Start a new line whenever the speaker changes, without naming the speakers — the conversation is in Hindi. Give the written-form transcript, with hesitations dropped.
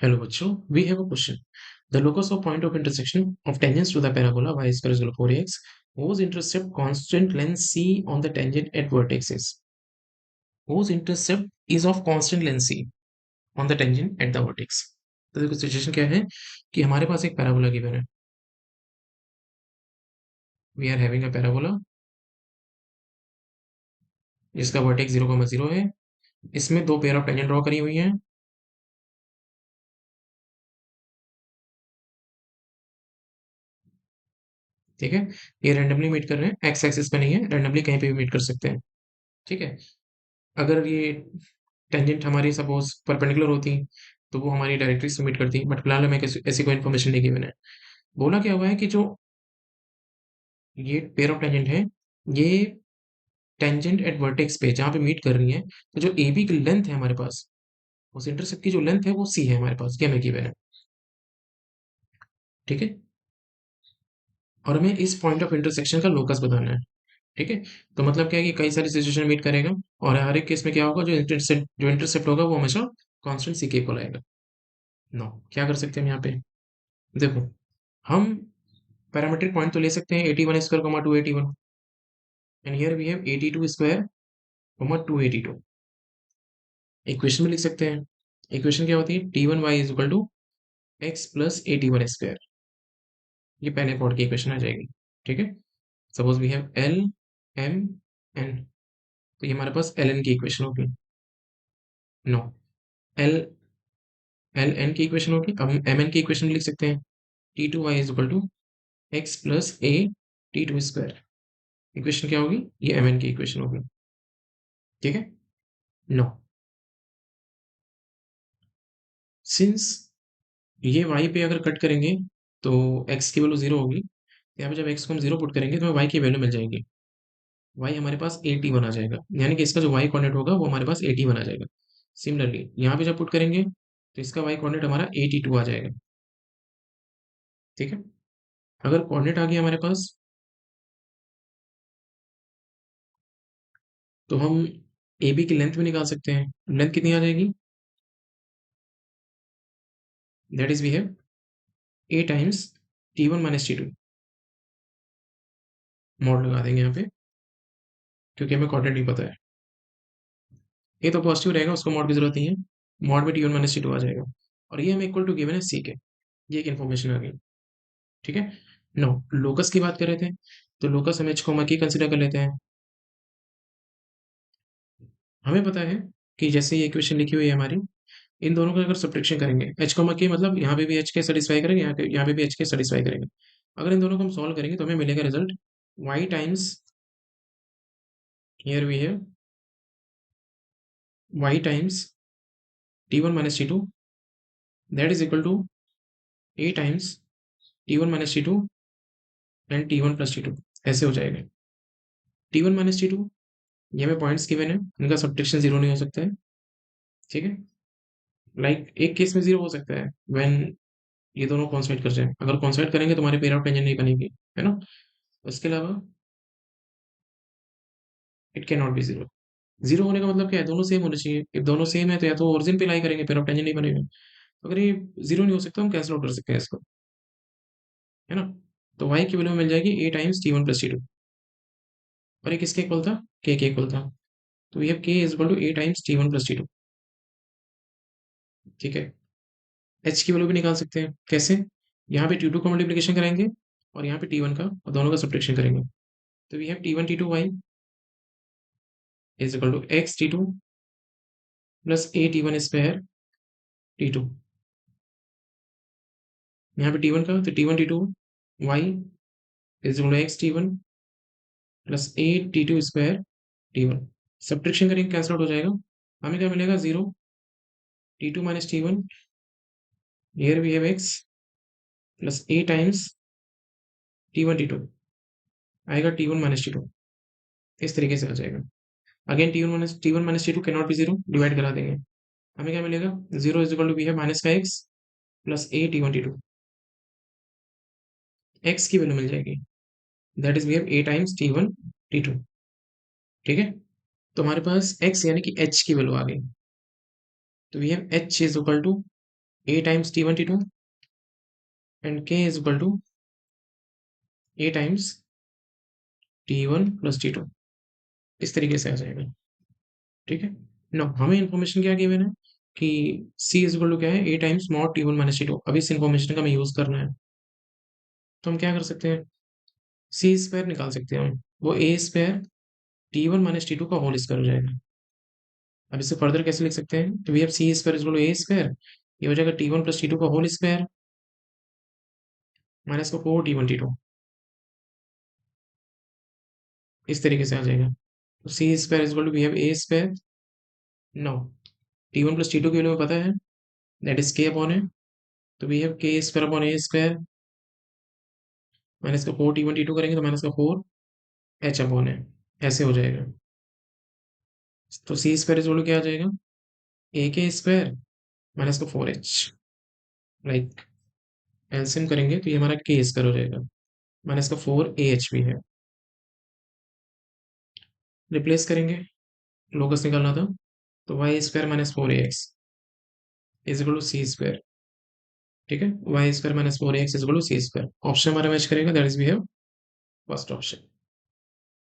Hello बच्चों, we have a question. The locus of point of intersection of tangents to the parabola y square is equal to 4x whose intercept constant length c on the tangent at vertex is. Whose intercept is of constant length c on the tangent at the vertex. तो देखो सिचुएशन क्या है कि हमारे पास एक पैराबोला गिवन है. We are having a parabola जिसका वर्टेक्स 0,0 है. इसमें दो पेयर ऑफ टेंजेंट ड्रॉ करी हुई हैं. ठीक है, ये रैंडमली मीट कर रहे हैं, एक्स एक्सिस पे नहीं है, रैंडमली कहीं पे भी मीट कर सकते हैं. ठीक है, अगर ये टेंजेंट हमारी सपोज परपेंडिकुलर होती तो वो हमारी डायरेक्टली सबमिट करती, बट फिलहाल हमें ऐसी कोई इन्फॉर्मेशन नहीं गिवन है. बोला क्या हुआ है कि जो ये पेयर ऑफ टेंजेंट है, ये टेंजेंट एट वर्टेक्स पे जहाँ पे मीट कर रही है, तो जो ए बी की लेंथ है हमारे पास, उस इंटरसेप्ट की जो लेंथ है वो सी है हमारे पास, ये हमें गिवन है. ठीक है, और हमें इस पॉइंट ऑफ इंटरसेक्शन का लोकस बताना है. ठीक है, तो मतलब क्या है कि कई सारी सिचुएशन मीट करेगा और हर एक केस में क्या होगा, जो इंटरसेप्ट होगा वो हमेशा कांस्टेंट सी के इक्वल आएगा. नो, क्या कर सकते हैं हम यहाँ पे, देखो हम पैरामीट्रिक पॉइंट तो ले सकते हैं 81 square comma 281, and here we have 82 square comma 282. Equation में लिख सकते हैं. इक्वेशन क्या होती है, t1y is equal to X plus 81 square. ये पहले पॉट की इक्वेशन आ जाएगी. ठीक है, suppose we have L M N, तो ये हमारे पास एल एन की इक्वेशन होगी. नो, एल एल एन की इक्वेशन होगी. अब हम एम एन की इक्वेशन लिख सकते हैं, t2y is equal to X plus A t2 square. Equation क्या होगी, ये एम एन की इक्वेशन होगी. ठीक है, नो, सिंस ये y पे अगर कट करेंगे तो x की वैल्यू 0 होगी. यहाँ पे जब x को हम 0 पुट करेंगे तो हमें y की वैल्यू मिल जाएगी. y हमारे पास 81 आ जाएगा, यानी कि इसका जो y कोऑर्डिनेट होगा वो हमारे पास 81 आ जाएगा. सिमिलरली यहाँ पे जब पुट करेंगे तो इसका y कोऑर्डिनेट हमारा 82 आ जाएगा. ठीक है, अगर कोऑर्डिनेट आ गया हमारे पास तो हम ए बी की लेंथ भी निकाल सकते हैं. लेंथ कितनी आ जाएगी, that is we have a times t1 minus t2. Mod लगा देंगे यहाँ पे क्योंकि हमें कोऑर्डिनेट नहीं पता है. ये तो पॉजिटिव रहेगा, उसको मॉड की जरूरत नहीं है. मॉड में t1 माइनस t2 आ जाएगा, और ये हमें इक्वल टू गिवन है c के. ये एक इन्फॉर्मेशन आ गई. ठीक है, नो, लोकस की बात कर रहे थे, तो लोकस हम एच कोमा की कंसिडर कर लेते हैं. हमें पता है कि जैसे ये इक्वेशन लिखी हुई है हमारी, इन दोनों का अगर सब्ट्रैक्शन करेंगे, एच कोमा की मतलब यहाँ पे भी एच के सेटिस्फाई करेंगे, यहाँ पे भी एच के सेटिस्फाई करेंगे. अगर इन दोनों को हम सॉल्व करेंगे तो हमें मिलेगा result y times, here we have y times t1 minus t2, that is equal to a times t1 minus t2 and t1 plus t2. ऐसे हो जाएगा. t1 माइनस t2, ये हमें पॉइंट्स गिवन है, इनका सब्ट्रैक्शन जीरो नहीं हो सकता है. ठीक है, लाइक एक केस में जीरो हो सकता है व्हेन ये दोनों कॉन्साइड कर जाए. अगर कॉन्साइड करेंगे तो हमारे पेयर ऑफ टेंजेंट नहीं बनेगी, है ना. उसके अलावा it can not be zero. Zero होने का मतलब क्या है, दोनों सेम होने चाहिए. if दोनों सेम है तो या तो ओरिजिन पे लाई करेंगे, पेयर ऑफ टेंजेंट नहीं बनेगा. अगर ये जीरो नहीं हो सकता, हम कैंसिल आउट कर सकते हैं इसको, है ना. तो y की वैल्यू मिल जाएगी a times t1 plus t2, और ये किसके इक्वल था, k के इक्वल था. तो ये k is equal to a times t1 plus t2. ठीक है, h की वैल्यू भी निकाल सकते हैं. कैसे, यहाँ पे t2 का मल्टीप्लिकेशन कराएंगे और यहाँ पे t1 का, और दोनों का सब्ट्रैक्शन करेंगे. तो we have t1 t2 y is equal to x t2 plus a t1 square t2. यहाँ पे t1 का, तो t1 t2 y is equal to x t1 plus a t2 square t1. Subtraction करेंगे, कैंसिल आउट हो जाएगा. हमें क्या मिलेगा, 0, t2 minus t1, here we have x plus a times t1 t2, आएगा t1 माइनस t2. इस तरीके से आ जाएगा. Again t1 minus t2 can not be zero, divide करा देंगे. हमें क्या मिलेगा, 0 is equal to we have minus का x plus a t1 t2. x की वैल्यू मिल जाएगी, that is we have a times t1 t2. ठीक है, तो हमारे पास x यानी कि h की वैल्यू आ गई. तो we have h is equal to A times T1 T2 and K is equal to A times T1 + T2। इस तरीके से आ जाएगा। ठीक है। नो, हमें इन्फॉर्मेशन क्या गिवन है कि सी इज इक्वल टू क्या है, ए टाइम्स मॉड T1 - T2। अब इस इन्फॉर्मेशन का हमें यूज करना है, तो हम क्या कर सकते हैं, सी स्क्वायर निकाल सकते हैं हम। वो ए स्क्वायर T1 - T2 का होल स्क्वायर हो जाएगा। अब इसे फर्दर कैसे लिख सकते हैं, तो we have C square is equal to A square, ये हो जाएगा T1 + T2 का होल स्क्वायर माइनस का 4 T1 T2। इस तरीके से आ जाएगा। तो C square is equal to we have A square. No, T1 + T2 की वैल्यू हमें पता है, that is K upon A. तो we have K square upon A square minus का 4 T1 T2 करेंगे तो माइनस का 4 H अपॉन ए, ऐसे हो जाएगा। तो C square is equal to क्या आ जाएगा, ए के स्क्वायर माइनस का 4H। लाइक एलसीएम करेंगे तो ये हमारा के स्क्वायर हो जाएगा, माइनस का 4AH भी है। रिप्लेस करेंगे, लोकस निकालना था, तो Y square minus 4AX is equal to C square. ठीक है, Y square minus 4AX is equal to C square. Option हमारा मैच करेगा, that is we have first option.